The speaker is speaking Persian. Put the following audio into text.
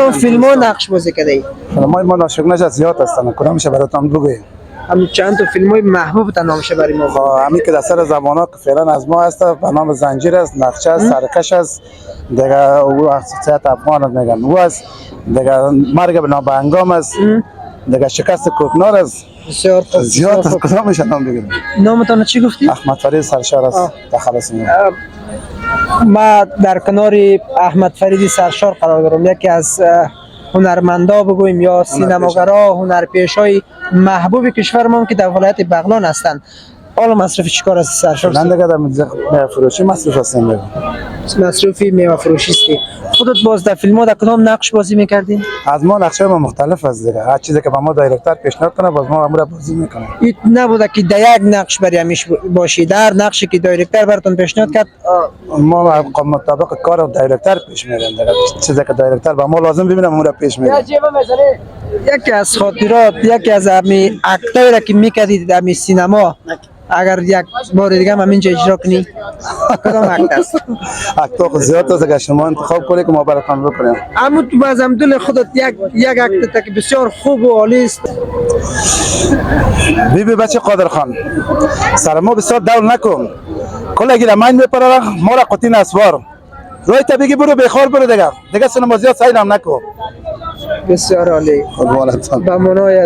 کدام فیلم ها نقش بازی کردی؟ فیلمای ما ناشکرانش زیاد هستن، کدامش براتون بگویم؟ هم چند تا فیلم های محبوب تا نامش برای ما. خب همین که در سر زبان ها که فعلا از ما هست به نام زنجیر است، نقشه است، سرکش است، دیگه او شخصیت افغان است میگن او است، دیگه مرگ به نابهنگام است، دیگه شکست کوکنار است. بسیار خوب. زیاد است، کدامش نام بگیم؟ نامتان چی گفتی؟ احمد فرید سرشار است تخلص میگم. ما در کنار احمد فریدی سرشار قرار دارم، یکی از هنرمندا بگویم یا سینماگرا، هنرپیشای محبوب کشور ما که در ولایت بغلان هستند. حالا مصرف چیکار است سرشار؟ من دیگه در میوه فروشی مصروف هستم. مصروفی میوه فروشی است. خودت باز در فیلم ها در کدام نقش بازی میکردین؟ از ما نقشه ما مختلف است دیگه، هر چیزی که به ما دایرکتور پیشنهاد کنه باز ما امر بازی میکنیم. این نبوده که در یک نقش برای همیش باشی، در نقشی که دایرکتور براتون پیشنهاد کرد ما مطابق کار دایرکتور پیش میریم دیگه، چیزی که دایرکتور به ما لازم ببینه امر پیش میریم. یکی از خاطرات، یکی از امی اکتایی که میکردید در سینما، اگر یک بار دیگه هم اینجا اجرا کنی کدام اکت است؟ اکتا زیاد است که شما انتخاب کنید که ما براتون بکنیم. اما تو باز هم دل خودت یک اکت که بسیار خوب و عالی است. بی بچه قادر خان سر ما بسیار دول نکن، کل اگر من میپره ما را قطین اسوار روی تا بگی برو بخور برو دیگه سینما زیاد سعی نکن. بسیار عالی. قربانتان. به منای